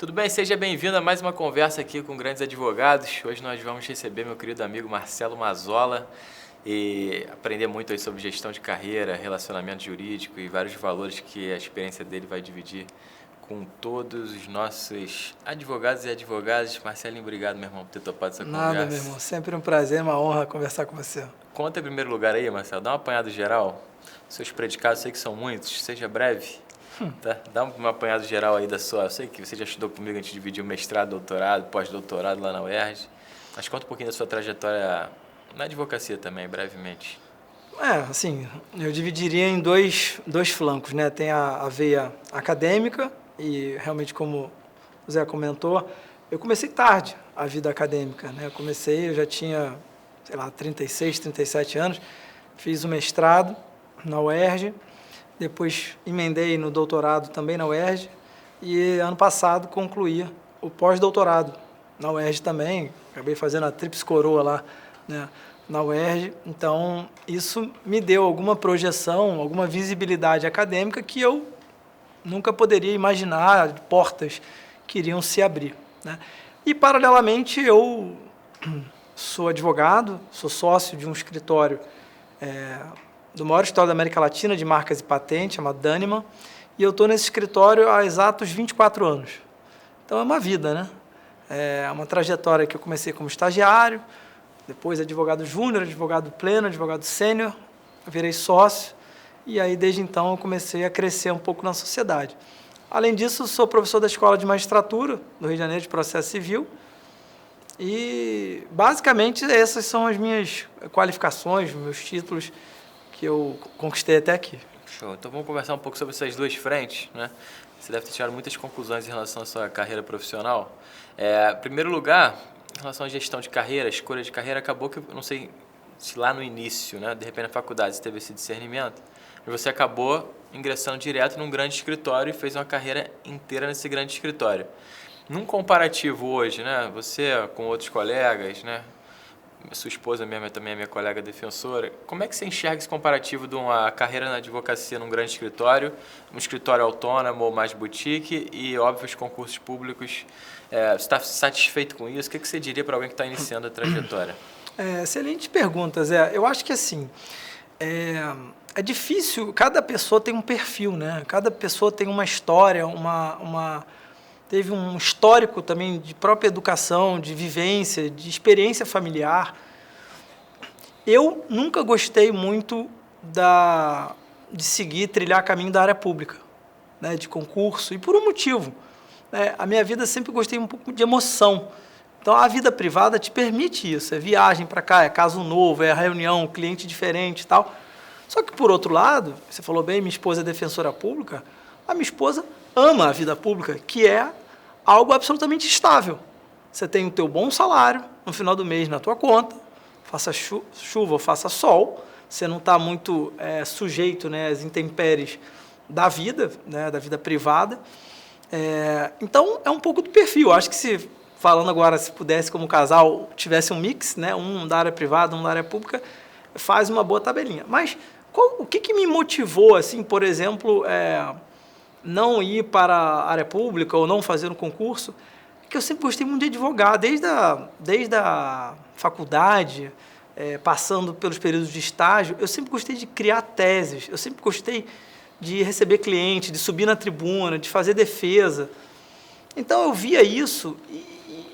Tudo bem? Seja bem-vindo a mais uma conversa aqui com grandes advogados. Hoje nós vamos receber meu querido amigo Marcelo Mazzola e aprender muito aí sobre gestão de carreira, relacionamento jurídico e vários valores que a experiência dele vai dividir com todos os nossos advogados e advogadas. Marcelinho, obrigado, meu irmão, por ter topado essa conversa. Nada, meu irmão. Sempre um prazer, uma honra conversar com você. Conta em primeiro lugar aí, Marcelo, dá um apanhado geral. Seus predicados, sei que são muitos, seja breve. Tá? Dá um apanhado geral aí da sua... Eu sei que você já estudou comigo, a gente dividiu mestrado, doutorado, pós-doutorado lá na UERJ. Mas conta um pouquinho da sua trajetória na advocacia também, brevemente. Assim, eu dividiria em dois flancos, né? Tem a veia acadêmica e, realmente, como o Zé comentou, eu comecei tarde a vida acadêmica, né? Eu já tinha, 36, 37 anos, fiz o mestrado na UERJ, depois emendei no doutorado também na UERJ e ano passado concluí o pós-doutorado na UERJ também. Acabei fazendo a tríplice coroa lá, né, na UERJ. Então, isso me deu alguma projeção, alguma visibilidade acadêmica que eu nunca poderia imaginar, portas que iriam se abrir, né? E, paralelamente, eu sou advogado, sou sócio de um escritório do maior escritório da América Latina de marcas e patentes, chamado Daniman, e eu estou nesse escritório há exatos 24 anos. Então é uma vida, né? É uma trajetória que eu comecei como estagiário, depois advogado júnior, advogado pleno, advogado sênior, virei sócio, e aí desde então eu comecei a crescer um pouco na sociedade. Além disso, sou professor da Escola de Magistratura do Rio de Janeiro de Processo Civil, e basicamente essas são as minhas qualificações, meus títulos que eu conquistei até aqui. Show. Então vamos conversar um pouco sobre essas duas frentes, né? Você deve ter tirado muitas conclusões em relação à sua carreira profissional. Em primeiro lugar, em relação à gestão de carreira, escolha de carreira, acabou que, eu não sei se lá no início, né, de repente na faculdade você teve esse discernimento, mas você acabou ingressando direto num grande escritório e fez uma carreira inteira nesse grande escritório. Num comparativo hoje, né, você com outros colegas, né, sua esposa mesmo também é minha colega defensora, como é que você enxerga esse comparativo de uma carreira na advocacia num grande escritório, um escritório autônomo ou mais boutique e, óbvio, os concursos públicos? Você está satisfeito com isso? O que você diria para alguém que está iniciando a trajetória? Excelente pergunta, Zé. Eu acho que assim, é difícil, cada pessoa tem um perfil, né? Cada pessoa tem uma história, teve um histórico também de própria educação, de vivência, de experiência familiar. Eu nunca gostei muito de seguir, trilhar caminho da área pública, né, de concurso, e por um motivo. A minha vida sempre gostei um pouco de emoção. Então, a vida privada te permite isso, é viagem para cá, é caso novo, é reunião, cliente diferente e tal. Só que, por outro lado, você falou bem, minha esposa é defensora pública, a minha esposa ama a vida pública, que é algo absolutamente estável. Você tem o teu bom salário no final do mês na tua conta, faça chuva ou faça sol, você não está muito sujeito, né, às intempéries da vida, né, da vida privada. Então, é um pouco do perfil. Acho que falando agora, se pudesse como casal, tivesse um mix, né, um da área privada, um da área pública, faz uma boa tabelinha. Mas o que me motivou, assim, por exemplo, não ir para a área pública ou não fazer um concurso? É que eu sempre gostei muito de advogar, desde a faculdade, passando pelos períodos de estágio, eu sempre gostei de criar teses, eu sempre gostei de receber cliente, de subir na tribuna, de fazer defesa. Então eu via isso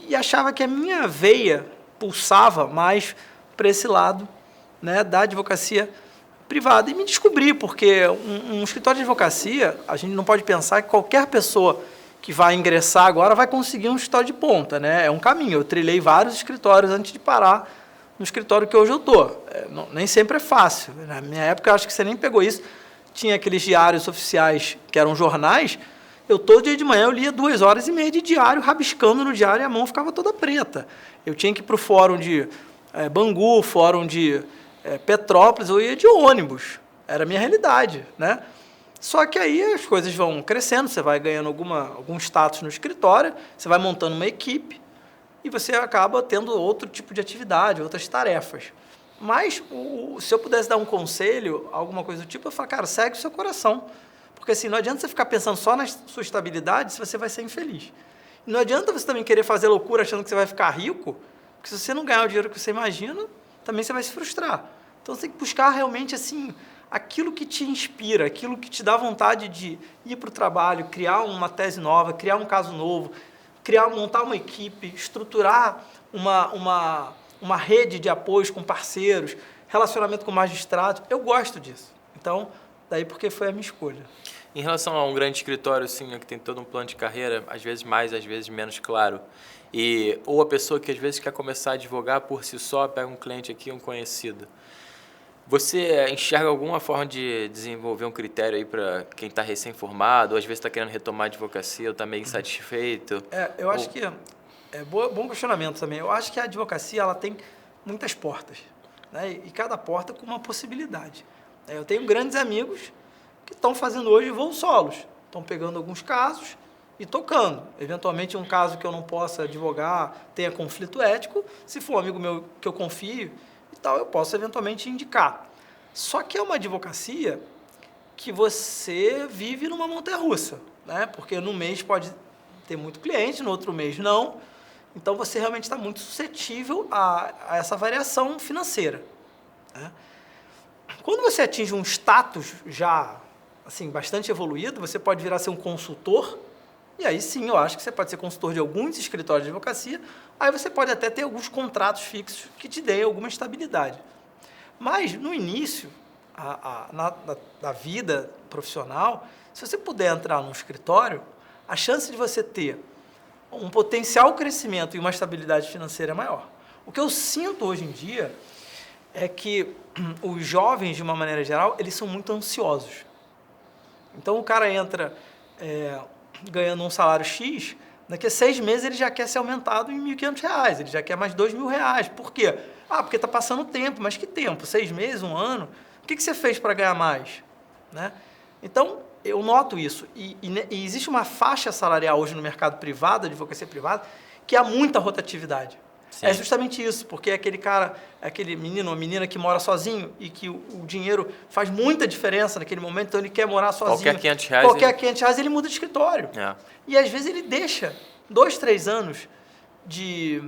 e achava que a minha veia pulsava mais para esse lado, né, da advocacia privada. E me descobri, porque um escritório de advocacia, a gente não pode pensar que qualquer pessoa que vai ingressar agora vai conseguir um escritório de ponta, né? É um caminho. Eu trilhei vários escritórios antes de parar no escritório que hoje eu estou. Nem sempre é fácil. Na minha época, eu acho que você nem pegou isso. Tinha aqueles diários oficiais que eram jornais. Todo dia de manhã eu lia 2h30 de diário, rabiscando no diário, e a mão ficava toda preta. Eu tinha que ir para o fórum de Bangu, fórum de Petrópolis, eu ia de ônibus. Era a minha realidade, né? Só que aí as coisas vão crescendo, você vai ganhando algum status no escritório, você vai montando uma equipe e você acaba tendo outro tipo de atividade, outras tarefas. Mas se eu pudesse dar um conselho, alguma coisa do tipo, eu falo, cara, segue o seu coração. Porque assim, não adianta você ficar pensando só na sua estabilidade se você vai ser infeliz. Não adianta você também querer fazer loucura achando que você vai ficar rico, porque se você não ganhar o dinheiro que você imagina, também você vai se frustrar. Então você tem que buscar realmente assim aquilo que te inspira, aquilo que te dá vontade de ir para o trabalho, criar uma tese nova, criar um caso novo, montar uma equipe, estruturar uma rede de apoios com parceiros, relacionamento com magistrados. Eu gosto disso. Então, daí porque foi a minha escolha. Em relação a um grande escritório, assim, né, que tem todo um plano de carreira, às vezes mais, às vezes menos claro, ou a pessoa que às vezes quer começar a advogar por si só, pega um cliente aqui, um conhecido. Você enxerga alguma forma de desenvolver um critério aí para quem está recém-formado, ou às vezes está querendo retomar a advocacia, ou está meio insatisfeito? Eu acho que bom questionamento também. Eu acho que a advocacia ela tem muitas portas, né? E cada porta com uma possibilidade. Eu tenho grandes amigos que estão fazendo hoje voos solos, estão pegando alguns casos e tocando. Eventualmente, um caso que eu não possa advogar tenha conflito ético, se for um amigo meu que eu confio e tal, eu posso eventualmente indicar. Só que é uma advocacia que você vive numa montanha-russa, né? Porque num mês pode ter muito cliente, no outro mês não. Então, você realmente está muito suscetível a essa variação financeira, né? Quando você atinge um status já assim, bastante evoluído, você pode vir a ser um consultor, e aí sim, eu acho que você pode ser consultor de alguns escritórios de advocacia, aí você pode até ter alguns contratos fixos que te deem alguma estabilidade. Mas, no início da vida profissional, se você puder entrar num escritório, a chance de você ter um potencial crescimento e uma estabilidade financeira é maior. O que eu sinto hoje em dia é que os jovens, de uma maneira geral, eles são muito ansiosos. Então, o cara entra ganhando um salário X, daqui a 6 meses ele já quer ser aumentado em R$ 1.500, ele já quer mais R$ 2.000. Por quê? Porque está passando tempo. Mas que tempo? 6 meses, 1 ano? O que você fez para ganhar mais? Né? Então, eu noto isso. E existe uma faixa salarial hoje no mercado privado, advocacia privada, que há muita rotatividade. Sim. É justamente isso, porque aquele cara, aquele menino ou menina que mora sozinho e que o dinheiro faz muita diferença naquele momento, então ele quer morar sozinho. Qualquer R$500 ele muda de escritório. E às vezes ele deixa 2, 3 anos de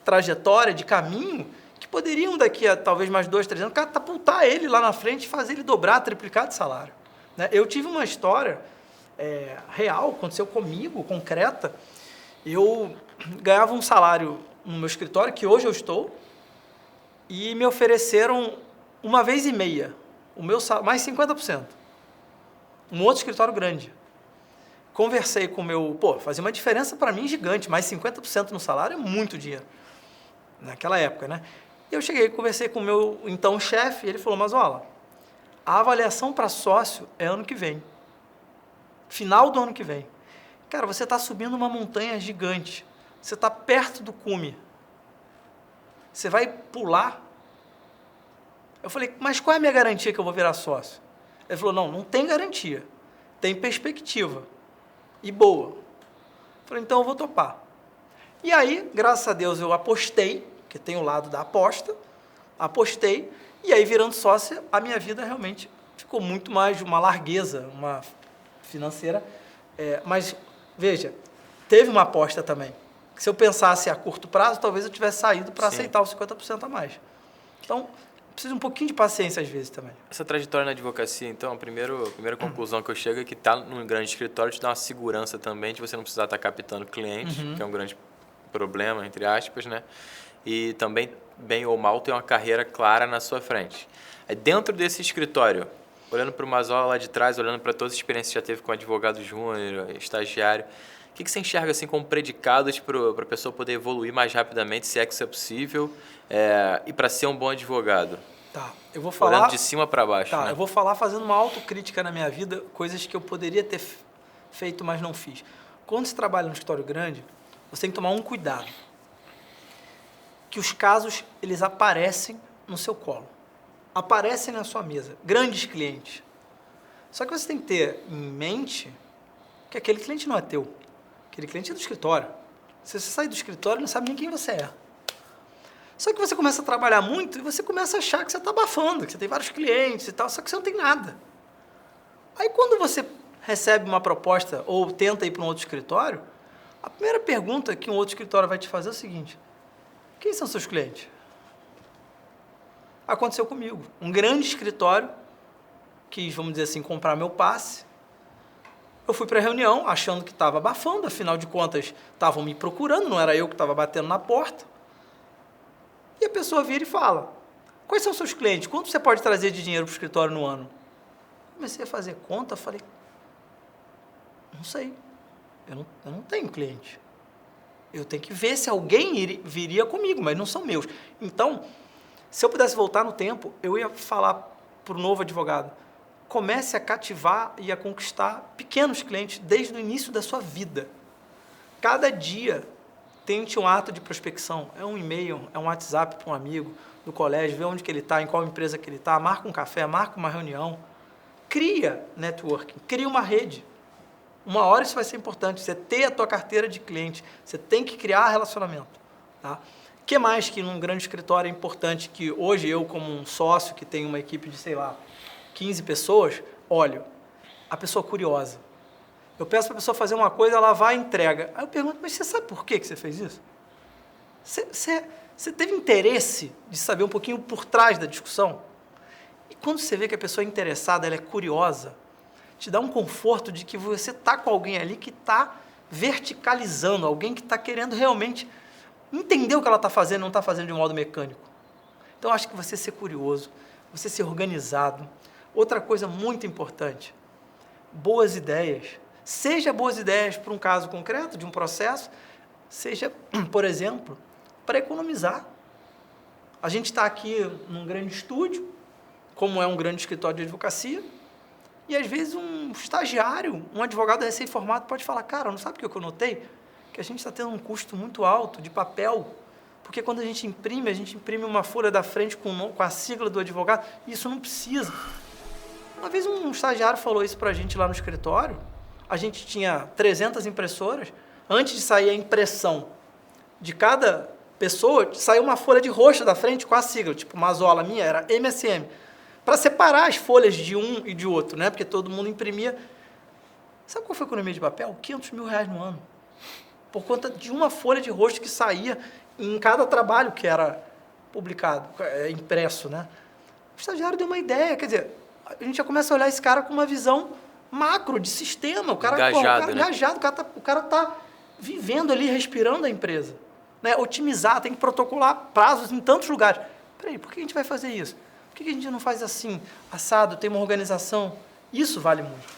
trajetória, de caminho, que poderiam daqui a talvez mais 2, 3 anos catapultar ele lá na frente e fazer ele dobrar, triplicar de salário. Né? Eu tive uma história real, aconteceu comigo, concreta. Eu ganhava um salário no meu escritório, que hoje eu estou, e me ofereceram 1,5 vezes o meu salário, mais 50%. Um outro escritório grande. Conversei com o meu... fazia uma diferença para mim gigante, mais 50% no salário é muito dinheiro. Naquela época, né? Eu cheguei e conversei com o meu, então, chefe, e ele falou, mas olha, a avaliação para sócio é ano que vem. Final do ano que vem. Cara, você está subindo uma montanha gigante. Você está perto do cume. Você vai pular? Eu falei, mas qual é a minha garantia que eu vou virar sócio? Ele falou, não tem garantia. Tem perspectiva. E boa. Eu falei, então eu vou topar. E aí, graças a Deus, eu apostei, porque tem o lado da aposta, apostei, e aí virando sócia, a minha vida realmente ficou muito mais de uma largueza, uma financeira. Mas, veja, teve uma aposta também. Se eu pensasse a curto prazo, talvez eu tivesse saído para aceitar os 50% a mais. Então, precisa um pouquinho de paciência às vezes também. Essa trajetória na advocacia, então, a primeira conclusão que eu chego é que estar num grande escritório te dá uma segurança também de você não precisar estar captando cliente, que é um grande problema, entre aspas, né? E também, bem ou mal, ter uma carreira clara na sua frente. Dentro desse escritório, olhando para o Mazola lá de trás, olhando para todas as experiências que já teve com advogado júnior, estagiário, o que você enxerga assim como predicados para a pessoa poder evoluir mais rapidamente, se é que isso é possível, e para ser um bom advogado? Tá, eu vou falar... Olhando de cima para baixo, tá, né? Eu vou falar fazendo uma autocrítica na minha vida, coisas que eu poderia ter feito, mas não fiz. Quando você trabalha no escritório grande, você tem que tomar um cuidado. Que os casos, eles aparecem no seu colo. Aparecem na sua mesa. Grandes clientes. Só que você tem que ter em mente que aquele cliente não é teu. Aquele cliente é do escritório. Se você sair do escritório, não sabe nem quem você é. Só que você começa a trabalhar muito e você começa a achar que você está abafando, que você tem vários clientes e tal, só que você não tem nada. Aí quando você recebe uma proposta ou tenta ir para um outro escritório, A primeira pergunta que um outro escritório vai te fazer é o seguinte: quem são seus clientes? Aconteceu comigo. Um grande escritório quis, vamos dizer assim, comprar meu passe. Eu fui para a reunião achando que estava abafando, afinal de contas estavam me procurando, não era eu que estava batendo na porta. E a pessoa vira e fala: quais são seus clientes? Quanto você pode trazer de dinheiro para o escritório no ano? Comecei a fazer conta, falei: não sei, eu não tenho cliente. Eu tenho que ver se alguém viria comigo, mas não são meus. Então, se eu pudesse voltar no tempo, eu ia falar para o novo advogado: comece a cativar e a conquistar pequenos clientes desde o início da sua vida. Cada dia, tente um ato de prospecção. É um e-mail, é um WhatsApp para um amigo do colégio, vê onde que ele está, em qual empresa que ele está, marca um café, marca uma reunião. Cria networking, cria uma rede. Uma hora isso vai ser importante, você ter a tua carteira de cliente, você tem que criar relacionamento. Tá? O que mais que num grande escritório é importante, que hoje eu, como um sócio que tem uma equipe de, sei lá, 15 pessoas, olho, a pessoa curiosa. Eu peço para a pessoa fazer uma coisa, ela vai e entrega. Aí eu pergunto: mas você sabe por que você fez isso? Você teve interesse de saber um pouquinho por trás da discussão? E quando você vê que a pessoa é interessada, ela é curiosa, te dá um conforto de que você está com alguém ali que está verticalizando, alguém que está querendo realmente entender o que ela está fazendo, não está fazendo de um modo mecânico. Então, acho que você ser curioso, você ser organizado. Outra coisa muito importante: boas ideias. Seja boas ideias para um caso concreto, de um processo, seja, por exemplo, para economizar. A gente está aqui num grande estúdio, como é um grande escritório de advocacia, e às vezes um estagiário, um advogado recém-formado pode falar: cara, não sabe o que eu notei? Que a gente está tendo um custo muito alto de papel, porque quando a gente imprime uma folha da frente com a sigla do advogado, e isso não precisa. Uma vez um estagiário falou isso para a gente lá no escritório. A gente tinha 300 impressoras. Antes de sair a impressão de cada pessoa, saiu uma folha de roxa da frente com a sigla, tipo Mazola, minha era MSM, para separar as folhas de um e de outro, né? Porque todo mundo imprimia. Sabe qual foi a economia de papel? R$500 mil no ano. Por conta de uma folha de rosto que saía em cada trabalho que era publicado, impresso, né? O estagiário deu uma ideia, quer dizer, a gente já começa a olhar esse cara com uma visão macro, de sistema. O cara engajado, engajado, o cara tá vivendo ali, respirando a empresa. Né? Otimizar, tem que protocolar prazos em tantos lugares. Peraí, por que a gente vai fazer isso? Por que a gente não faz assim, assado, tem uma organização? Isso vale muito.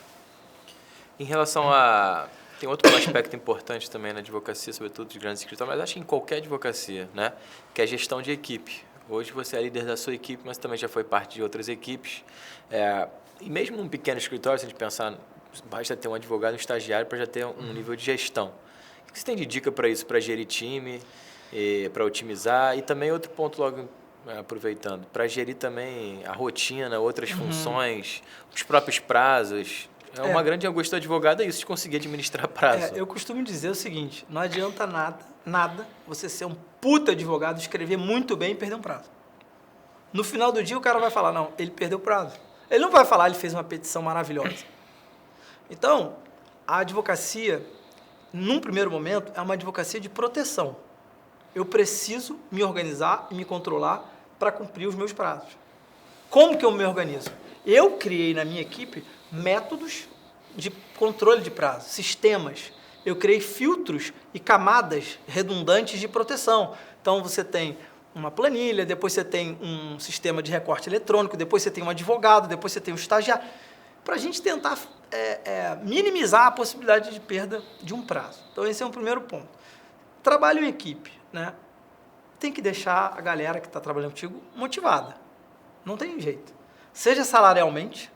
Em relação a... Tem outro aspecto importante também na advocacia, sobretudo de grandes escritórios, mas acho que em qualquer advocacia, né? Que é a gestão de equipe. Hoje você é líder da sua equipe, mas também já foi parte de outras equipes. E mesmo num pequeno escritório, se a gente pensar, basta ter um advogado, um estagiário para já ter um nível de gestão. O que você tem de dica para isso, para gerir time, para otimizar? E também outro ponto logo aproveitando, para gerir também a rotina, outras funções, os próprios prazos. Uma grande angústia do advogado é isso, de conseguir administrar prazo. Eu costumo dizer o seguinte: não adianta nada você ser um puta advogado, escrever muito bem e perder um prazo. No final do dia o cara vai falar: não, ele perdeu o prazo. Ele não vai falar: ele fez uma petição maravilhosa. Então, a advocacia, num primeiro momento, é uma advocacia de proteção. Eu preciso me organizar e me controlar para cumprir os meus prazos. Como que eu me organizo? Eu criei na minha equipe métodos de controle de prazo, sistemas. Eu criei filtros e camadas redundantes de proteção. Então, você tem uma planilha, depois você tem um sistema de recorte eletrônico, depois você tem um advogado, depois você tem um estagiário, para a gente tentar minimizar a possibilidade de perda de um prazo. Então, esse é um primeiro ponto. Trabalho em equipe, né? Tem que deixar a galera que está trabalhando contigo motivada. Não tem jeito. Seja salarialmente,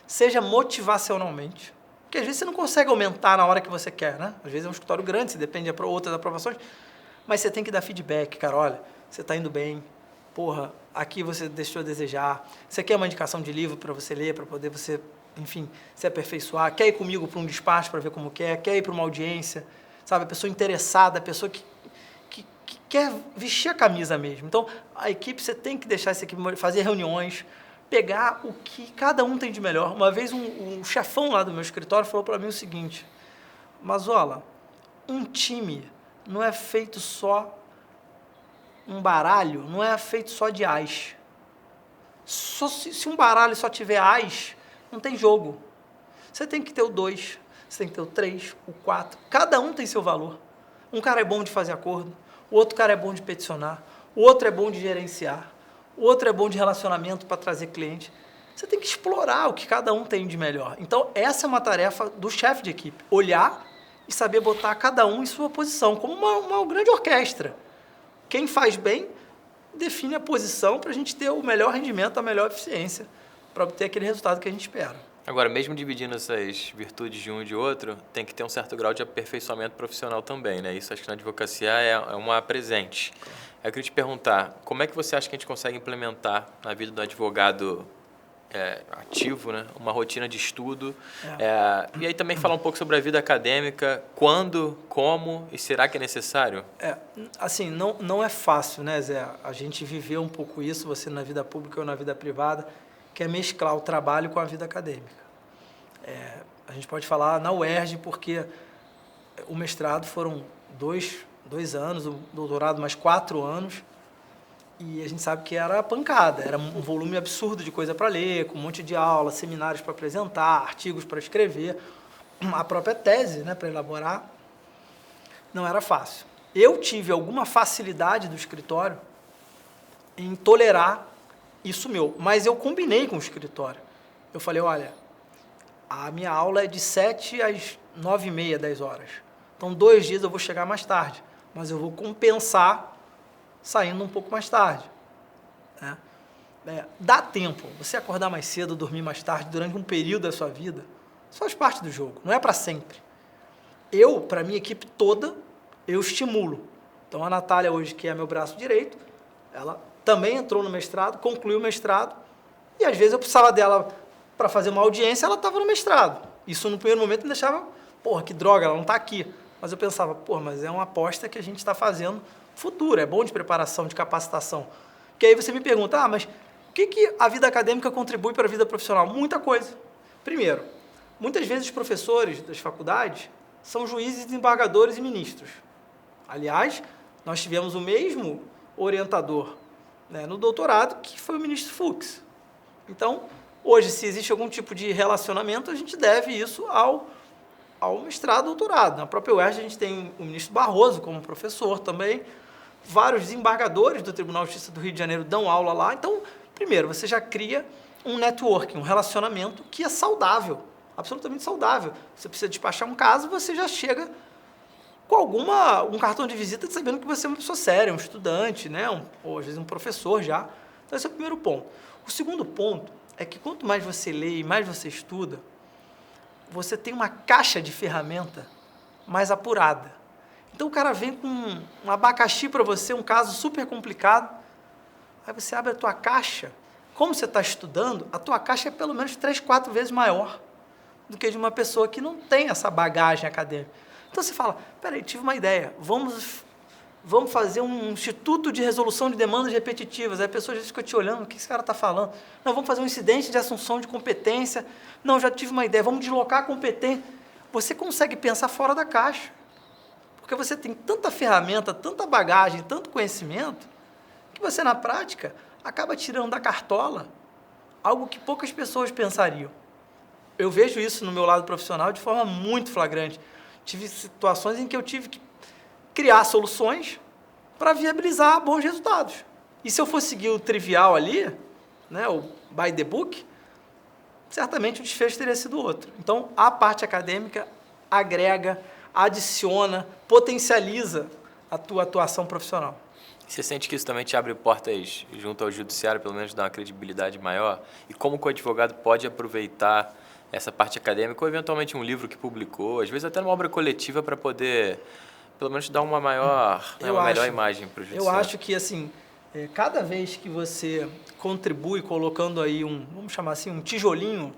seja motivacionalmente, porque às vezes você não consegue aumentar na hora que você quer, né? Às vezes é um escritório grande, você depende de outras aprovações, mas você tem que dar feedback, cara, olha, você está indo bem, porra, aqui você deixou a desejar, você quer uma indicação de livro para você ler, para poder você, enfim, se aperfeiçoar, quer ir comigo para um despacho para ver como quer ir para uma audiência, sabe? A pessoa interessada, a pessoa que quer vestir a camisa mesmo. Então, a equipe, você tem que deixar essa equipe fazer reuniões, pegar o que cada um tem de melhor. Uma vez um chefão lá do meu escritório falou para mim o seguinte: Mazola, um time não é feito só um baralho, não é feito só de ás. Se um baralho só tiver ás, não tem jogo. Você tem que ter o 2, você tem que ter o 3, o 4. Cada um tem seu valor. Um cara é bom de fazer acordo, o outro cara é bom de peticionar, o outro é bom de gerenciar, o outro é bom de relacionamento para trazer cliente. Você tem que explorar o que cada um tem de melhor. Então, essa é uma tarefa do chefe de equipe. Olhar e saber botar cada um em sua posição, como uma grande orquestra. Quem faz bem, define a posição para a gente ter o melhor rendimento, a melhor eficiência, para obter aquele resultado que a gente espera. Agora, mesmo dividindo essas virtudes de um e de outro, tem que ter um certo grau de aperfeiçoamento profissional também, né? Isso acho que na advocacia é uma presente. Eu queria te perguntar, como é que você acha que a gente consegue implementar na vida do advogado ativo, né? Uma rotina de estudo? E aí também falar um pouco sobre a vida acadêmica, quando, como e será que é necessário? Assim, não é fácil, né, Zé? A gente viveu um pouco isso, você na vida pública ou na vida privada, que é mesclar o trabalho com a vida acadêmica. A gente pode falar na UERJ, porque o mestrado foram dois anos, o doutorado mais 4 anos, e a gente sabe que era pancada, era um volume absurdo de coisa para ler, com um monte de aula, seminários para apresentar, artigos para escrever, a própria tese, né, para elaborar. Não era fácil. Eu tive alguma facilidade do escritório em tolerar isso meu, mas eu combinei com o escritório. Eu falei, olha, a minha aula é de 7 às 9h30, 10 horas. Então, 2 dias eu vou chegar mais tarde, mas eu vou compensar saindo um pouco mais tarde. Né? Dá tempo. Você acordar mais cedo, dormir mais tarde, durante um período da sua vida, isso faz parte do jogo, não é para sempre. Eu, para a minha equipe toda, eu estimulo. Então, a Natália hoje, que é meu braço direito, ela também entrou no mestrado, concluiu o mestrado, e às vezes eu precisava dela para fazer uma audiência, ela estava no mestrado. Isso no primeiro momento me deixava, porra, que droga, ela não está aqui. Mas eu pensava, porra, mas é uma aposta que a gente está fazendo futuro, é bom de preparação, de capacitação. Porque aí você me pergunta, mas o que a vida acadêmica contribui para a vida profissional? Muita coisa. Primeiro, muitas vezes os professores das faculdades são juízes, desembargadores e ministros. Aliás, nós tivemos o mesmo orientador, né, no doutorado, que foi o ministro Fux. Então, hoje, se existe algum tipo de relacionamento, a gente deve isso ao mestrado, doutorado. Na própria UERJ, a gente tem o ministro Barroso como professor também, vários desembargadores do Tribunal de Justiça do Rio de Janeiro dão aula lá. Então, primeiro, você já cria um networking, um relacionamento que é saudável, absolutamente saudável. Você precisa despachar um caso, você já chega com um cartão de visita sabendo que você é uma pessoa séria, um estudante, né? Ou às vezes um professor já. Então, esse é o primeiro ponto. O segundo ponto é que quanto mais você lê e mais você estuda, você tem uma caixa de ferramenta mais apurada. Então, o cara vem com um abacaxi para você, um caso super complicado, aí você abre a tua caixa, como você está estudando, a tua caixa é pelo menos 3, 4 vezes maior do que de uma pessoa que não tem essa bagagem acadêmica. Então, você fala, peraí, tive uma ideia, vamos fazer um instituto de resolução de demandas repetitivas. Aí a pessoa já fica te olhando, o que esse cara está falando? Não, vamos fazer um incidente de assunção de competência. Não, já tive uma ideia, vamos deslocar a competência. Você consegue pensar fora da caixa. Porque você tem tanta ferramenta, tanta bagagem, tanto conhecimento, que você, na prática, acaba tirando da cartola algo que poucas pessoas pensariam. Eu vejo isso no meu lado profissional de forma muito flagrante. Tive situações em que eu tive que criar soluções para viabilizar bons resultados. E se eu fosse seguir o trivial ali, né, o by the book, certamente o desfecho teria sido outro. Então, a parte acadêmica agrega, adiciona, potencializa a tua atuação profissional. Você sente que isso também te abre portas junto ao judiciário, pelo menos dá uma credibilidade maior? E como que o advogado pode aproveitar essa parte acadêmica ou eventualmente um livro que publicou, às vezes até uma obra coletiva para poder, pelo menos, dar uma melhor imagem para o judiciário? Eu acho que, assim, cada vez que você contribui colocando aí vamos chamar assim, um tijolinho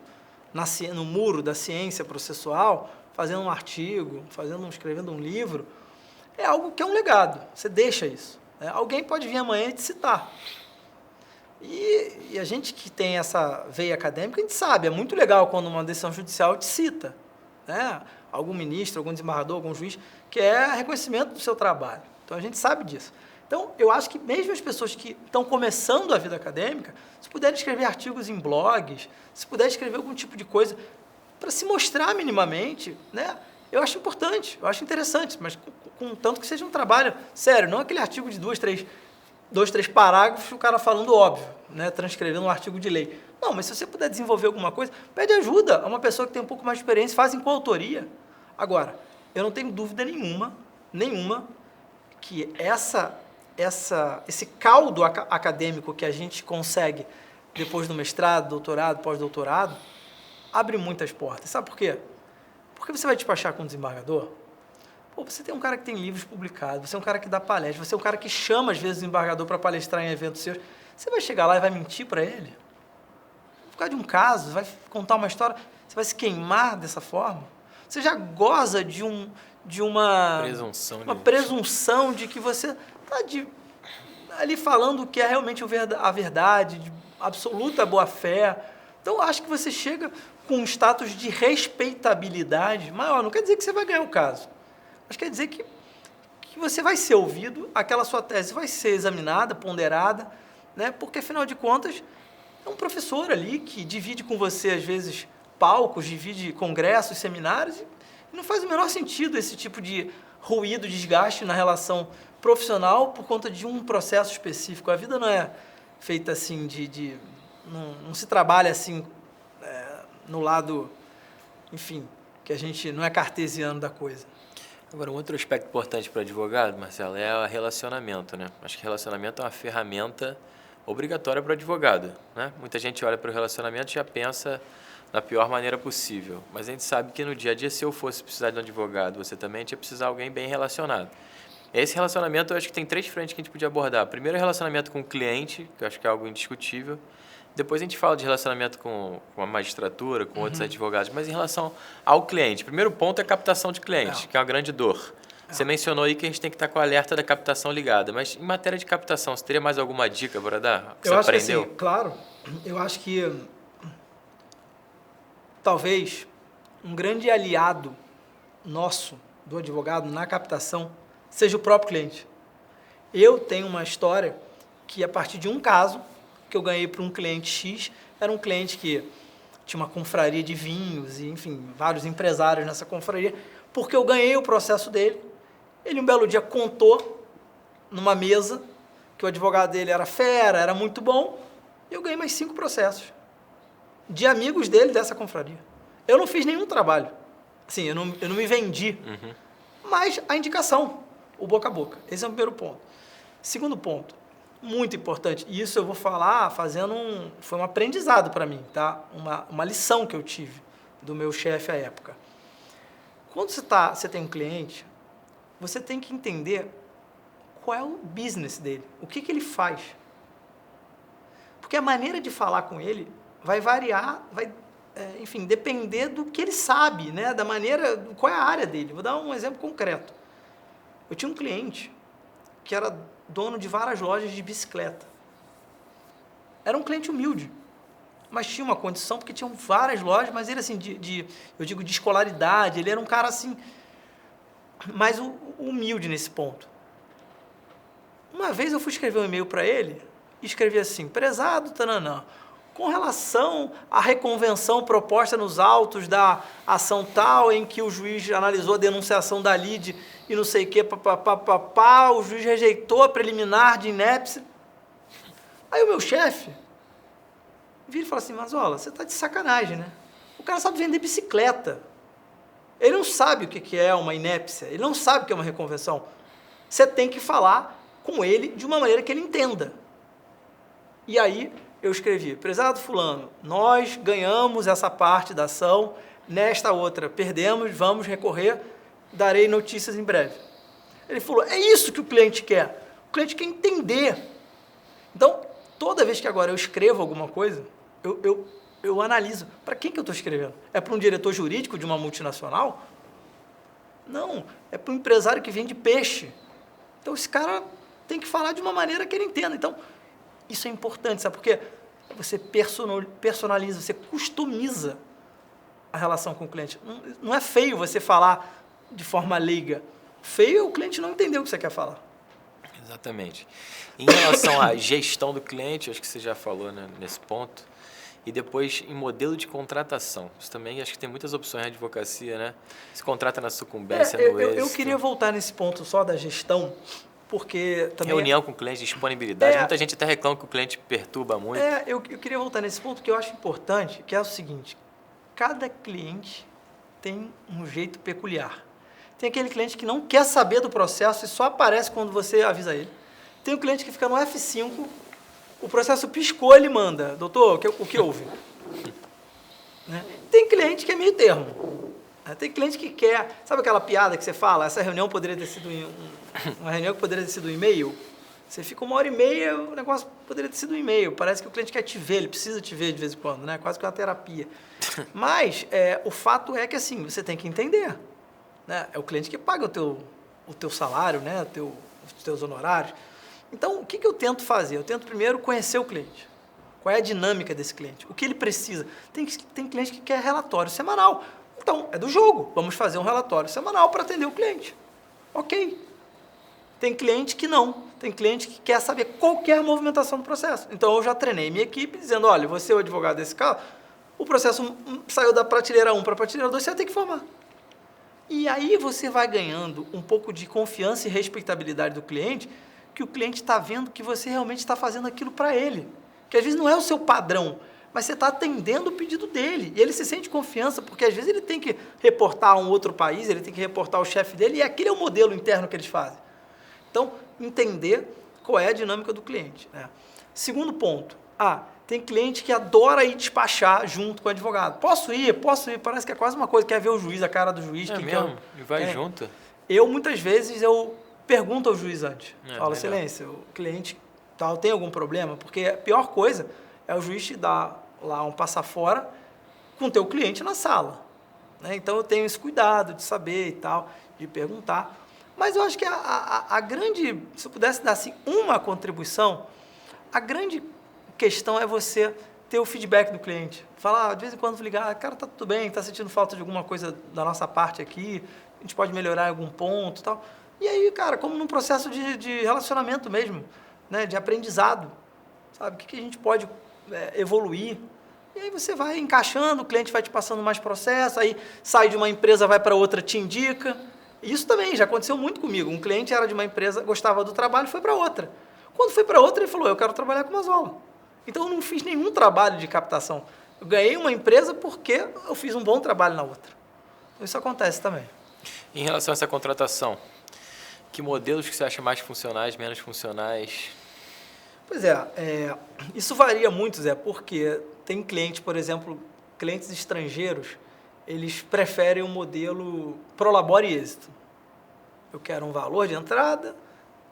no muro da ciência processual, fazendo um artigo, escrevendo um livro, é algo que é um legado, você deixa isso. Né? Alguém pode vir amanhã e te citar. E a gente que tem essa veia acadêmica, a gente sabe, é muito legal quando uma decisão judicial te cita. né? Algum ministro, algum desembargador, algum juiz, que é reconhecimento do seu trabalho. Então, a gente sabe disso. Então, eu acho que mesmo as pessoas que estão começando a vida acadêmica, se puderem escrever artigos em blogs, se puderem escrever algum tipo de coisa para se mostrar minimamente, né? Eu acho importante, eu acho interessante, mas tanto que seja um trabalho sério, não aquele artigo de dois, três parágrafos, o cara falando óbvio, né? Transcrevendo um artigo de lei. Não, mas se você puder desenvolver alguma coisa, pede ajuda a uma pessoa que tem um pouco mais de experiência, faz em coautoria. Agora, eu não tenho dúvida nenhuma, que esse caldo acadêmico que a gente consegue depois do mestrado, doutorado, pós-doutorado, abre muitas portas. Sabe por quê? Porque você vai despachar com um desembargador, pô, você tem um cara que tem livros publicados, você é um cara que dá palestra, você é um cara que chama, às vezes, o desembargador para palestrar em eventos seus. Você vai chegar lá e vai mentir para ele? Por causa de um caso, vai contar uma história, você vai se queimar dessa forma? Você já goza de uma presunção de que você está ali falando o que é realmente a verdade, de absoluta boa-fé. Então, acho que você chega com um status de respeitabilidade maior. Não quer dizer que você vai ganhar o caso, mas quer dizer que você vai ser ouvido, aquela sua tese vai ser examinada, ponderada, né? Porque, afinal de contas, é um professor ali que divide com você, às vezes, palcos, divide congressos, seminários, e não faz o menor sentido esse tipo de ruído, desgaste na relação profissional por conta de um processo específico. A vida não é feita assim não se trabalha assim no lado, enfim, que a gente não é cartesiano da coisa. Agora, um outro aspecto importante para o advogado, Marcelo, é o relacionamento, né? Acho que relacionamento é uma ferramenta obrigatória para o advogado, né? Muita gente olha para o relacionamento e já pensa da pior maneira possível, mas a gente sabe que no dia a dia, se eu fosse precisar de um advogado, você também tinha precisar de alguém bem relacionado. Esse relacionamento, eu acho que tem 3 frentes que a gente podia abordar. Primeiro, o relacionamento com o cliente, que eu acho que é algo indiscutível. Depois a gente fala de relacionamento com a magistratura, com outros advogados, mas em relação ao cliente. Primeiro ponto é a captação de cliente, que é uma grande dor. Você mencionou aí que a gente tem que estar com o alerta da captação ligada, mas em matéria de captação, você teria mais alguma dica para dar? Que eu você acho aprendeu? Que, assim, claro, eu acho que talvez um grande aliado nosso, do advogado, na captação, seja o próprio cliente. Eu tenho uma história que, a partir de um caso que eu ganhei para um cliente X, era um cliente que tinha uma confraria de vinhos e, enfim, vários empresários nessa confraria, porque eu ganhei o processo dele. Ele, um belo dia, contou numa mesa que o advogado dele era fera, era muito bom, e eu ganhei mais 5 processos de amigos dele dessa confraria. Eu não fiz nenhum trabalho. Assim, eu não me vendi. Mas a indicação, o boca a boca. Esse é o primeiro ponto. Segundo ponto, muito importante, e isso eu vou falar foi um aprendizado para mim, tá? Uma lição que eu tive do meu chefe à época. Quando você tem um cliente, você tem que entender qual é o business dele, o que ele faz. Porque a maneira de falar com ele vai variar, enfim, depender do que ele sabe, né? Da maneira, qual é a área dele. Vou dar um exemplo concreto. Eu tinha um cliente que era dono de várias lojas de bicicleta. Era um cliente humilde, mas tinha uma condição, porque tinham várias lojas, mas ele, assim, eu digo de escolaridade, ele era um cara, assim, mais humilde nesse ponto. Uma vez eu fui escrever um e-mail para ele, e escrevi assim: prezado Tananã, com relação à reconvenção proposta nos autos da ação tal, em que o juiz analisou a denunciação da lide e não sei o que, o juiz rejeitou a preliminar de inépcia. Aí o meu chefe vira e fala assim: Mazola, você está de sacanagem, né? O cara sabe vender bicicleta. Ele não sabe o que é uma inépcia, ele não sabe o que é uma reconvenção. Você tem que falar com ele de uma maneira que ele entenda. E aí eu escrevi: prezado fulano, nós ganhamos essa parte da ação, nesta outra perdemos, vamos recorrer, darei notícias em breve. Ele falou: é isso que o cliente quer. O cliente quer entender. Então, toda vez que agora eu escrevo alguma coisa, eu analiso. Para quem que eu estou escrevendo? É para um diretor jurídico de uma multinacional? Não, é para um empresário que vende peixe. Então, esse cara tem que falar de uma maneira que ele entenda. Então, isso é importante, sabe por quê? Você personaliza, você customiza a relação com o cliente. Não é feio você falar de forma leiga. Feio é o cliente não entender o que você quer falar. Exatamente. Em relação à gestão do cliente, acho que você já falou, né, nesse ponto. E depois, em modelo de contratação. Isso também, acho que tem muitas opções na advocacia, né? Se contrata na sucumbência, no êxito. Eu queria voltar nesse ponto só da gestão, porque também... Reunião com o cliente, disponibilidade. Muita gente até reclama que o cliente perturba muito. Eu queria voltar nesse ponto, que eu acho importante, que é o seguinte. Cada cliente tem um jeito peculiar. Tem aquele cliente que não quer saber do processo e só aparece quando você avisa ele. Tem um cliente que fica no F5, o processo piscou, ele manda. Doutor, o que houve? Né? Tem cliente que é meio termo. Tem cliente que quer... Sabe aquela piada que você fala? Essa reunião poderia ter sido uma reunião que poderia ter sido um e-mail? Você fica 1h30, o negócio poderia ter sido um e-mail. Parece que o cliente quer te ver, ele precisa te ver de vez em quando, né? Quase que uma terapia. Mas o fato é que assim, você tem que entender. Né? É o cliente que paga o teu salário, né? Os teus honorários. Então, o que eu tento fazer? Eu tento primeiro conhecer o cliente. Qual é a dinâmica desse cliente? O que ele precisa? Tem cliente que quer relatório semanal. Então, é do jogo. Vamos fazer um relatório semanal para atender o cliente. Ok. Tem cliente que não. Tem cliente que quer saber qualquer movimentação do processo. Então, eu já treinei minha equipe dizendo, olha, você é o advogado desse caso, o processo saiu da prateleira 1 para a prateleira 2, você vai ter que informar. E aí você vai ganhando um pouco de confiança e respeitabilidade do cliente, que o cliente está vendo que você realmente está fazendo aquilo para ele. Que às vezes não é o seu padrão, mas você está atendendo o pedido dele. E ele se sente confiança, porque às vezes ele tem que reportar a um outro país, ele tem que reportar ao chefe dele, e aquele é o modelo interno que eles fazem. Então, entender qual é a dinâmica do cliente. Né? Segundo ponto, tem cliente que adora ir despachar junto com o advogado. Posso ir, parece que é quase uma coisa, quer ver o juiz, a cara do juiz. É mesmo? E vai junto? Muitas vezes, pergunto ao juiz antes. Falo, excelência, o cliente tal tem algum problema? Porque a pior coisa é o juiz te dar lá um passafora com o teu cliente na sala. Né? Então, eu tenho esse cuidado de saber e tal, de perguntar. Mas eu acho que a grande, se eu pudesse dar assim, uma contribuição, a grande questão é você ter o feedback do cliente. Falar, de vez em quando, ligar, cara, tá tudo bem, tá sentindo falta de alguma coisa da nossa parte aqui, a gente pode melhorar em algum ponto e tal. E aí, cara, como num processo de relacionamento mesmo, né, de aprendizado, sabe? O que a gente pode evoluir? E aí você vai encaixando, o cliente vai te passando mais processo, aí sai de uma empresa, vai para outra, te indica. Isso também já aconteceu muito comigo. Um cliente era de uma empresa, gostava do trabalho, foi para outra. Quando foi para outra, ele falou, eu quero trabalhar com Mazola. Então, eu não fiz nenhum trabalho de captação. Eu ganhei uma empresa porque eu fiz um bom trabalho na outra. Isso acontece também. Em relação a essa contratação, que modelos que você acha mais funcionais, menos funcionais? Pois isso varia muito, Zé, porque tem cliente, por exemplo, clientes estrangeiros, eles preferem um modelo prolabore e êxito. Eu quero um valor de entrada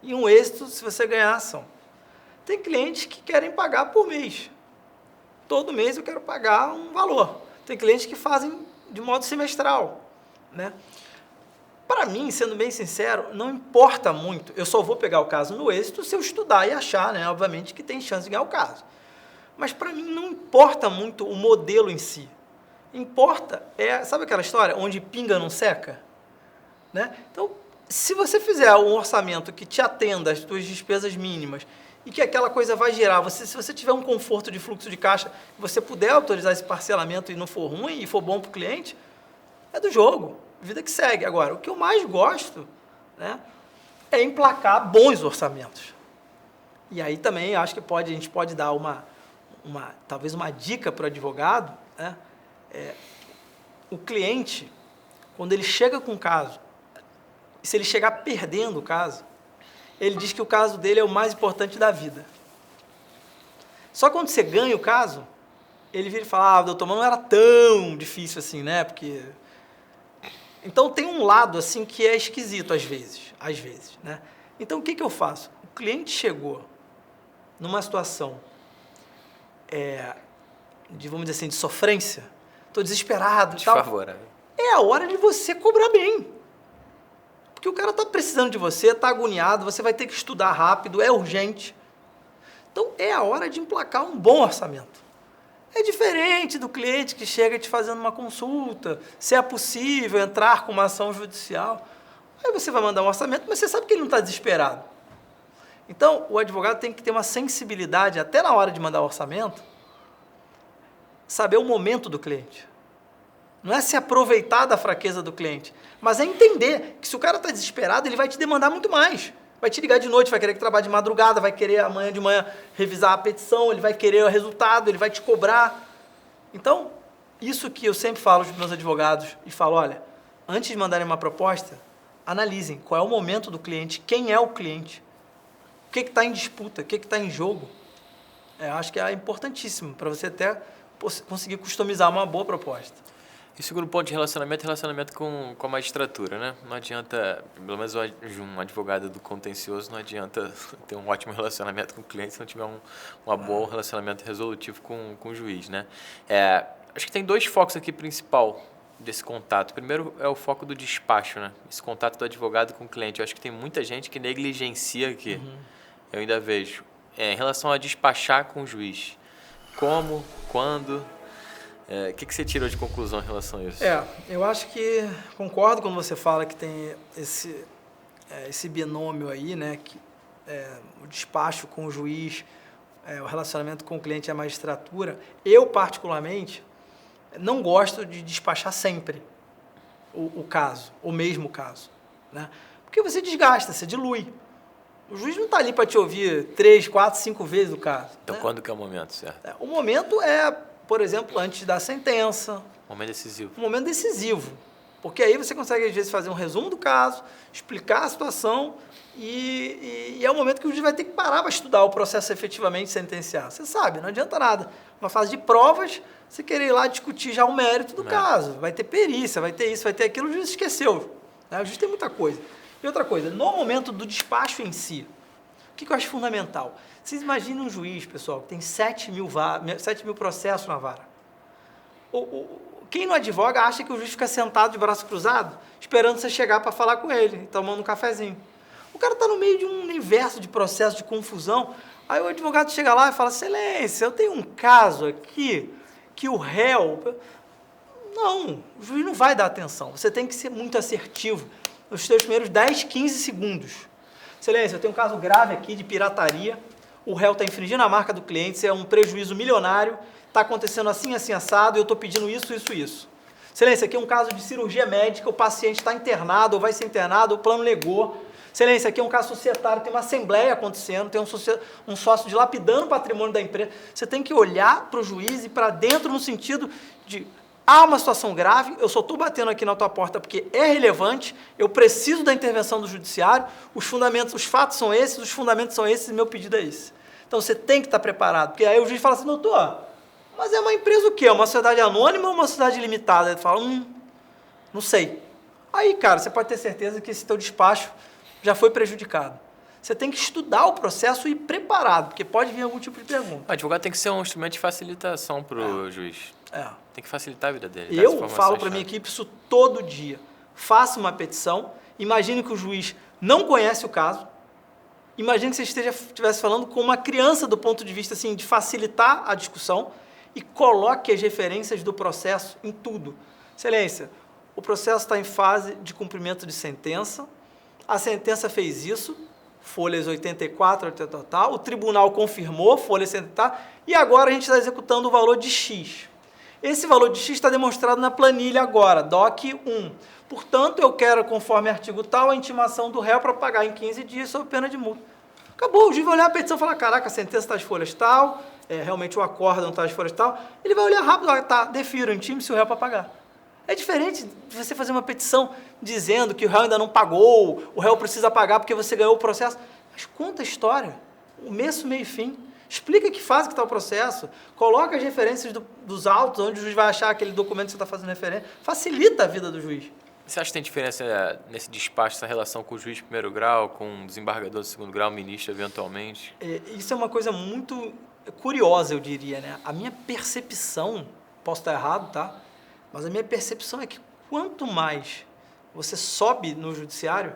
e um êxito se você ganhar a ação. Tem clientes que querem pagar por mês. Todo mês eu quero pagar um valor. Tem clientes que fazem de modo semestral. Né? Para mim, sendo bem sincero, não importa muito. Eu só vou pegar o caso no êxito se eu estudar e achar, né, obviamente, que tem chance de ganhar o caso. Mas para mim não importa muito o modelo em si. Importa, sabe aquela história onde pinga não seca? Né? Então, se você fizer um orçamento que te atenda às suas despesas mínimas e que aquela coisa vai girar, se você tiver um conforto de fluxo de caixa, você puder autorizar esse parcelamento e não for ruim e for bom para o cliente, é do jogo, vida que segue. Agora, o que eu mais gosto, né, é emplacar bons orçamentos. E aí também acho que a gente pode dar talvez uma dica para o advogado, né? O cliente, quando ele chega com um caso, se ele chegar perdendo o caso, ele diz que o caso dele é o mais importante da vida. Só quando você ganha o caso, ele vira e fala, doutor, mas não era tão difícil assim, né? Porque... Então, tem um lado assim que é esquisito às vezes, né? Então, o que eu faço? O cliente chegou numa situação vamos dizer assim, de sofrência, estou desesperado e tal. Desfavorável. É a hora de você cobrar bem. Porque o cara está precisando de você, está agoniado, você vai ter que estudar rápido, é urgente. Então, é a hora de emplacar um bom orçamento. É diferente do cliente que chega te fazendo uma consulta, se é possível entrar com uma ação judicial. Aí você vai mandar um orçamento, mas você sabe que ele não está desesperado. Então, o advogado tem que ter uma sensibilidade, até na hora de mandar o orçamento, saber o momento do cliente. Não é se aproveitar da fraqueza do cliente, mas é entender que se o cara está desesperado, ele vai te demandar muito mais. Vai te ligar de noite, vai querer que trabalhe de madrugada, vai querer amanhã de manhã revisar a petição, ele vai querer o resultado, ele vai te cobrar. Então, isso que eu sempre falo para os meus advogados e falo, olha, antes de mandarem uma proposta, analisem qual é o momento do cliente, quem é o cliente, o que está em disputa, o que está em jogo. Acho que é importantíssimo para você até conseguir customizar uma boa proposta. E o segundo ponto de relacionamento com a magistratura, né? Não adianta, pelo menos um advogado do contencioso, não adianta ter um ótimo relacionamento com o cliente se não tiver um bom relacionamento resolutivo com o juiz, né? Acho que tem dois focos aqui principal desse contato. Primeiro é o foco do despacho, né? Esse contato do advogado com o cliente. Eu acho que tem muita gente que negligencia aqui. Eu ainda vejo. Em relação a despachar com o juiz. Como, quando... O que você tirou de conclusão em relação a isso? Eu acho que concordo quando você fala que tem esse binômio aí, né? Que, o despacho com o juiz, o relacionamento com o cliente e a magistratura. Eu, particularmente, não gosto de despachar sempre o caso, o mesmo caso, né? Porque você desgasta, você dilui. O juiz não está ali para te ouvir 3, 4, 5 vezes o caso. Então, né? quando que é o momento, certo? O momento por exemplo, antes da sentença. Momento decisivo. Um momento decisivo. Porque aí você consegue, às vezes, fazer um resumo do caso, explicar a situação e é o momento que o juiz vai ter que parar para estudar o processo efetivamente sentenciar. Você sabe, não adianta nada. Uma fase de provas, você querer ir lá discutir já o mérito do caso. Vai ter perícia, vai ter isso, vai ter aquilo, o juiz esqueceu. Né? O juiz tem muita coisa. E outra coisa, no momento do despacho em si, o que eu acho fundamental? Vocês imaginem um juiz, pessoal, que tem 7 mil processos na vara. Quem não advoga acha que o juiz fica sentado de braço cruzado, esperando você chegar para falar com ele, tomando um cafezinho. O cara está no meio de um universo de processo de confusão, aí o advogado chega lá e fala, excelência, eu tenho um caso aqui que o réu... Não, o juiz não vai dar atenção, você tem que ser muito assertivo nos seus primeiros 10, 15 segundos. Excelência, eu tenho um caso grave aqui de pirataria, o réu está infringindo a marca do cliente, isso é um prejuízo milionário, está acontecendo assim, assim, assado, e eu estou pedindo isso, isso, isso. Excelência, aqui é um caso de cirurgia médica, o paciente está internado, ou vai ser internado, o plano negou. Excelência, aqui é um caso societário, tem uma assembleia acontecendo, tem um sócio dilapidando o patrimônio da empresa. Você tem que olhar para o juiz e para dentro no sentido de... Há uma situação grave, eu só estou batendo aqui na tua porta porque é relevante, eu preciso da intervenção do judiciário, os fatos são esses, os fundamentos são esses e meu pedido é esse. Então você tem que estar preparado, porque aí o juiz fala assim, doutor, mas é uma empresa o quê? Uma sociedade anônima ou uma sociedade limitada? Ele fala, não sei. Aí, cara, você pode ter certeza que esse teu despacho já foi prejudicado. Você tem que estudar o processo e ir preparado, porque pode vir algum tipo de pergunta. O advogado tem que ser um instrumento de facilitação para o juiz. Tem que facilitar a vida dele. Eu falo para a minha equipe isso todo dia. Faça uma petição, imagine que o juiz não conhece o caso, imagine que você estivesse falando com uma criança do ponto de vista assim, de facilitar a discussão e coloque as referências do processo em tudo. Excelência, o processo está em fase de cumprimento de sentença, a sentença fez isso, folhas 84, o tribunal confirmou, folha 70, e agora a gente está executando o valor de X. Esse valor de X está demonstrado na planilha agora, DOC 1. Portanto, eu quero, conforme artigo tal, a intimação do réu para pagar em 15 dias sob pena de multa. Acabou, o juiz vai olhar a petição e falar, caraca, a sentença está de folhas tal, realmente o acórdão está de folhas tal, ele vai olhar rápido, tá, defiro, intime-se o réu para pagar. É diferente de você fazer uma petição dizendo que o réu ainda não pagou, o réu precisa pagar porque você ganhou o processo. Mas conta a história, começo, meio e fim. Explica que fase que está o processo, coloca as referências dos autos, onde o juiz vai achar aquele documento que você está fazendo referência. Facilita a vida do juiz. Você acha que tem diferença nesse despacho, essa relação com o juiz de primeiro grau, com o desembargador de segundo grau, ministro, eventualmente? Isso é uma coisa muito curiosa, eu diria, né? A minha percepção, posso estar errado, tá? Mas a minha percepção é que quanto mais você sobe no judiciário,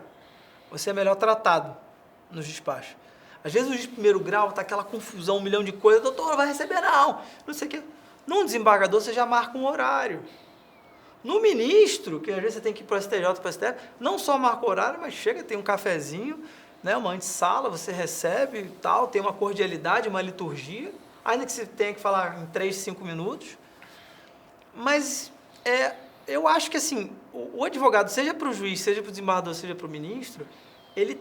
você é melhor tratado nos despachos. Às vezes o juiz de primeiro grau está aquela confusão, 1 milhão de coisas, doutor, não vai receber não sei o quê. Num desembargador, você já marca um horário. No ministro, que às vezes você tem que ir para o STJ, para o STF, não só marca o horário, mas chega, tem um cafezinho, né, uma antessala, você recebe e tal, tem uma cordialidade, uma liturgia, ainda que você tenha que falar em 3, 5 minutos. Mas eu acho que assim, o advogado, seja para o juiz, seja para o desembargador, seja para o ministro, ele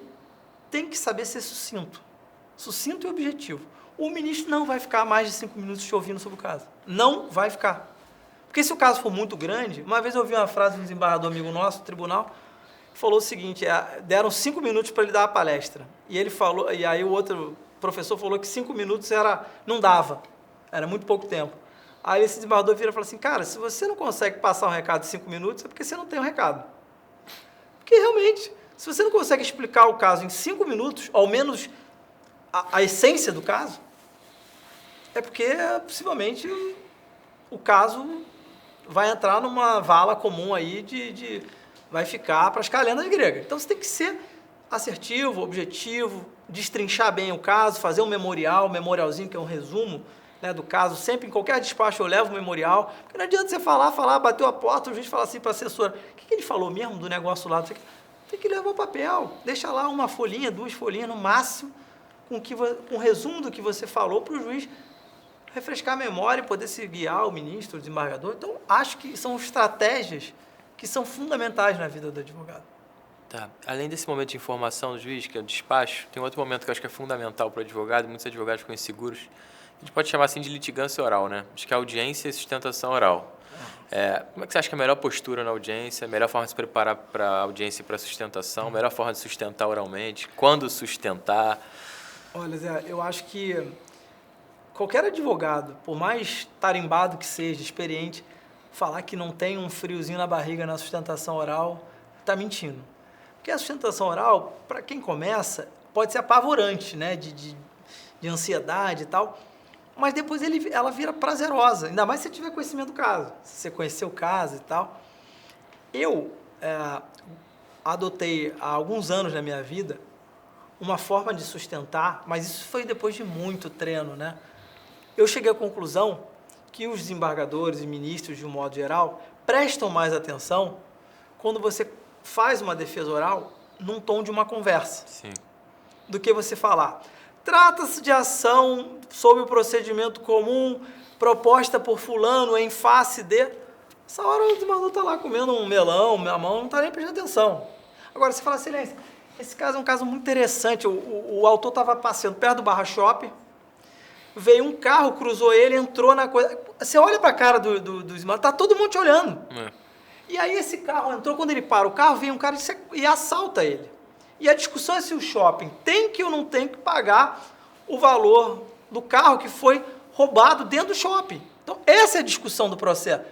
tem que saber ser sucinto. Sucinto e objetivo. O ministro não vai ficar mais de 5 minutos te ouvindo sobre o caso. Não vai ficar. Porque se o caso for muito grande, uma vez eu ouvi uma frase de um desembargador amigo nosso, no tribunal, falou o seguinte, deram 5 minutos para ele dar a palestra. E ele falou, e aí o outro professor falou que 5 minutos não dava, era muito pouco tempo. Aí esse desembargador vira e fala assim, cara, se você não consegue passar um recado em 5 minutos, é porque você não tem um recado. Porque realmente, se você não consegue explicar o caso em 5 minutos, ao menos a essência do caso, é porque possivelmente o caso vai entrar numa vala comum aí vai ficar para as calendas gregas. Então você tem que ser assertivo, objetivo, destrinchar bem o caso, fazer um memorialzinho, que é um resumo, né, do caso. Sempre, em qualquer despacho, eu levo um memorial, porque não adianta você falar, bateu a porta, o juiz fala assim para a assessora, o que ele falou mesmo do negócio lá? Tem que levar o papel, deixa lá uma folhinha, 2 folhinhas no máximo, com um resumo do que você falou para o juiz refrescar a memória e poder se guiar o ministro, o desembargador. Então, acho que são estratégias que são fundamentais na vida do advogado. Tá. Além desse momento de informação do juiz, que é o despacho, tem outro momento que eu acho que é fundamental para o advogado, muitos advogados ficam inseguros, a gente pode chamar assim de litigância oral, né? Acho que é audiência e sustentação oral. Como é que você acha que é a melhor postura na audiência, a melhor forma de se preparar para a audiência e para a sustentação, a melhor forma de sustentar oralmente, quando sustentar? Olha, Zé, eu acho que qualquer advogado, por mais tarimbado que seja, experiente, falar que não tem um friozinho na barriga na sustentação oral, está mentindo. Porque a sustentação oral, para quem começa, pode ser apavorante, né? De ansiedade e tal, mas depois ela vira prazerosa, ainda mais se você tiver conhecimento do caso, se você conhecer o caso e tal. Eu adotei há alguns anos na minha vida uma forma de sustentar, mas isso foi depois de muito treino, né? Eu cheguei à conclusão que os desembargadores e ministros, de um modo geral, prestam mais atenção quando você faz uma defesa oral num tom de uma conversa. Sim. Do que você falar, trata-se de ação sob o procedimento comum, proposta por fulano em face de... Essa hora o desembargador está lá comendo um melão, minha mão, não está nem prestando atenção. Agora, você fala, silêncio, esse caso é um caso muito interessante. O autor estava passeando perto do Barra Shopping, veio um carro, cruzou ele, entrou na coisa... Você olha para a cara do desembargador, está todo mundo te olhando. E aí esse carro entrou, quando ele para o carro, vem um cara e assalta ele. E a discussão é se o shopping tem que ou não tem que pagar o valor do carro que foi roubado dentro do shopping. Então, essa é a discussão do processo.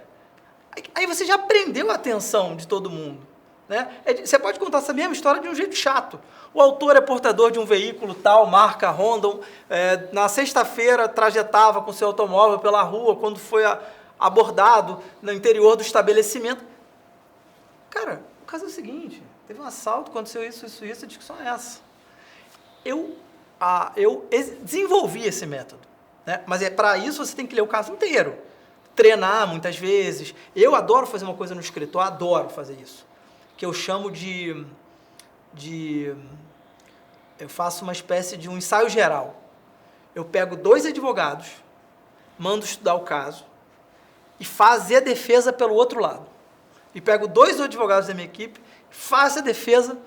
Aí você já prendeu a atenção de todo mundo, né? Você pode contar essa mesma história de um jeito chato. O autor é portador de um veículo tal, marca Honda, na sexta-feira trajetava com seu automóvel pela rua, quando foi abordado no interior do estabelecimento. Cara, o caso é o seguinte... Teve um assalto, aconteceu isso, a discussão é essa. Eu desenvolvi esse método, né? Mas para isso você tem que ler o caso inteiro, treinar muitas vezes. Eu adoro fazer uma coisa no escritório, adoro fazer isso, que eu chamo eu faço uma espécie de um ensaio geral. Eu pego 2 advogados, mando estudar o caso e fazer a defesa pelo outro lado. E pego 2 advogados da minha equipe, faça a defesa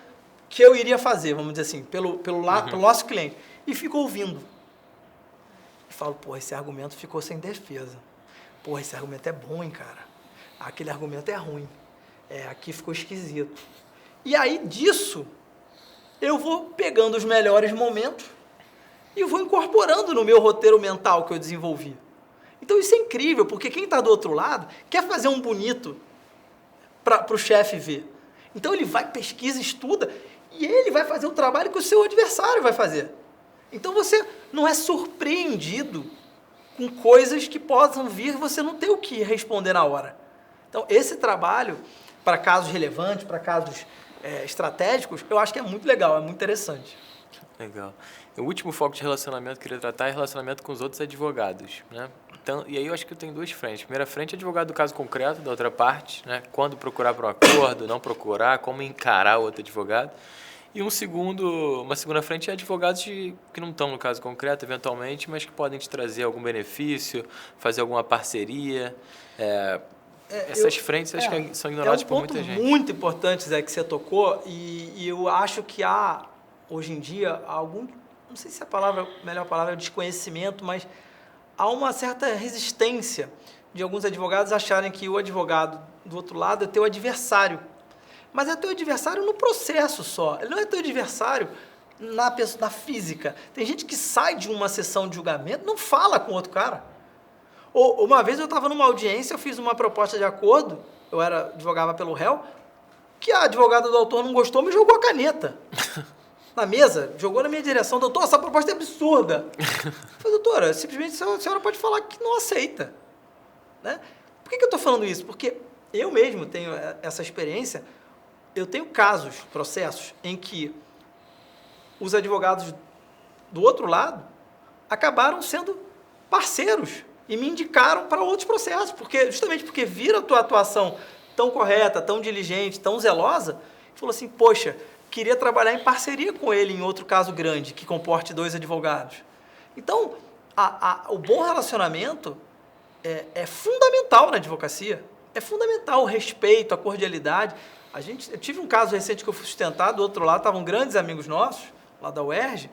que eu iria fazer, vamos dizer assim, pelo nosso cliente. E fico ouvindo. E falo, esse argumento ficou sem defesa. Esse argumento é bom, hein, cara? Aquele argumento é ruim. Aqui ficou esquisito. E aí, disso, eu vou pegando os melhores momentos e vou incorporando no meu roteiro mental que eu desenvolvi. Então, isso é incrível, porque quem está do outro lado quer fazer um bonito para o chefe ver. Então, ele vai, pesquisa, estuda, e ele vai fazer o trabalho que o seu adversário vai fazer. Então, você não é surpreendido com coisas que possam vir e você não ter o que responder na hora. Então, esse trabalho, para casos relevantes, para casos estratégicos, eu acho que é muito legal, é muito interessante. Legal. O último foco de relacionamento que eu queria tratar é relacionamento com os outros advogados, né? E aí eu acho que eu tenho duas frentes. Primeira frente é advogado do caso concreto, da outra parte, né? Quando procurar para um acordo, não procurar, como encarar o outro advogado. E uma segunda frente é advogados que não estão no caso concreto, eventualmente, mas que podem te trazer algum benefício, fazer alguma parceria. Essas frentes acho que são ignoradas por muita gente. É um ponto muito importante, Zé, que você tocou, e eu acho que há, hoje em dia, não sei se a melhor palavra é desconhecimento, mas há uma certa resistência de alguns advogados acharem que o advogado do outro lado é teu adversário. Mas é teu adversário no processo só. Ele não é teu adversário na física. Tem gente que sai de uma sessão de julgamento, não fala com outro cara. Ou uma vez eu estava numa audiência, eu fiz uma proposta de acordo, advogava pelo réu, que a advogada do autor não gostou, me jogou a caneta na mesa, jogou na minha direção. Doutor, essa proposta é absurda. Eu falei, doutora, simplesmente a senhora pode falar que não aceita. Né? Por que eu estou falando isso? Porque eu mesmo tenho essa experiência. Eu tenho processos, em que os advogados do outro lado acabaram sendo parceiros e me indicaram para outros processos, justamente porque viram a tua atuação tão correta, tão diligente, tão zelosa, e falou assim, poxa, queria trabalhar em parceria com ele em outro caso grande, que comporte 2 advogados. Então, o bom relacionamento é fundamental na advocacia, é fundamental o respeito, a cordialidade. Eu tive um caso recente que eu fui sustentar, do outro lado estavam grandes amigos nossos, lá da UERJ,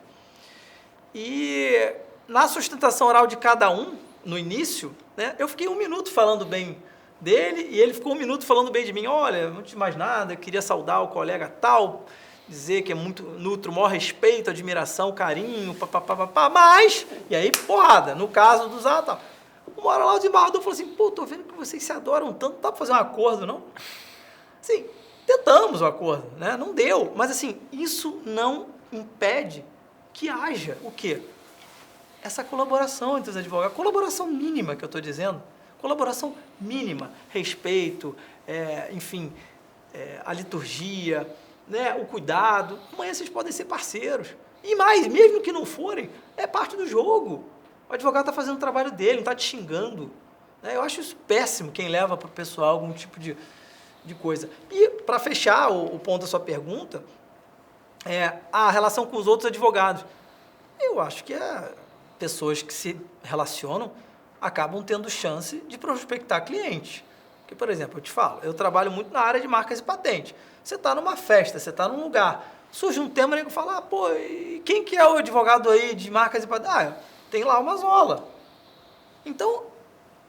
e na sustentação oral de cada um, no início, né, eu fiquei 1 minuto falando bem dele, e ele ficou 1 minuto falando bem de mim. Olha, não tinha mais nada, eu queria saudar o colega tal, dizer que nutro o maior respeito, admiração, carinho, mas, e aí, porrada, no caso dos tal. Uma hora lá o desembargador falou assim, pô, tô vendo que vocês se adoram tanto, não dá pra fazer um acordo, não? Assim, tentamos o acordo, né? Não deu, mas assim, isso não impede que haja o quê? Essa colaboração entre os advogados, colaboração mínima que eu estou dizendo, colaboração mínima, respeito, enfim, a liturgia, né, o cuidado. Amanhã vocês podem ser parceiros. E mais, mesmo que não forem, é parte do jogo. O advogado está fazendo o trabalho dele, não está te xingando. Né? Eu acho isso péssimo, quem leva para o pessoal algum tipo de coisa. E, para fechar o ponto da sua pergunta, a relação com os outros advogados. Eu acho que pessoas que se relacionam acabam tendo chance de prospectar clientes. Porque, por exemplo, eu te falo, eu trabalho muito na área de marcas e patentes. Você está numa festa, você está num lugar, surge um tema, o nego fala, pô, e quem que é o advogado aí de marcas e patentes? Tem lá uma Mazola. Então,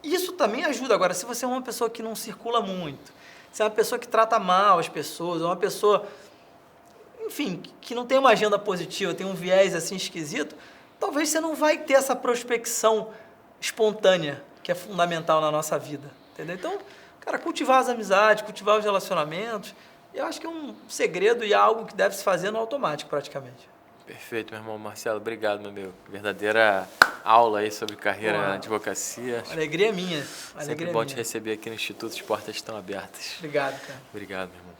isso também ajuda. Agora, se você é uma pessoa que não circula muito, se é uma pessoa que trata mal as pessoas, uma pessoa, enfim, que não tem uma agenda positiva, tem um viés assim esquisito, talvez você não vai ter essa prospecção espontânea, que é fundamental na nossa vida, entendeu? Então, cara, cultivar as amizades, cultivar os relacionamentos, eu acho que é um segredo e algo que deve se fazer no automático, praticamente. Perfeito, meu irmão Marcelo. Obrigado, meu amigo. Verdadeira aula aí sobre carreira na advocacia. Alegria minha. Sempre bom te receber aqui no Instituto, as portas estão abertas. Obrigado, cara. Obrigado, meu irmão.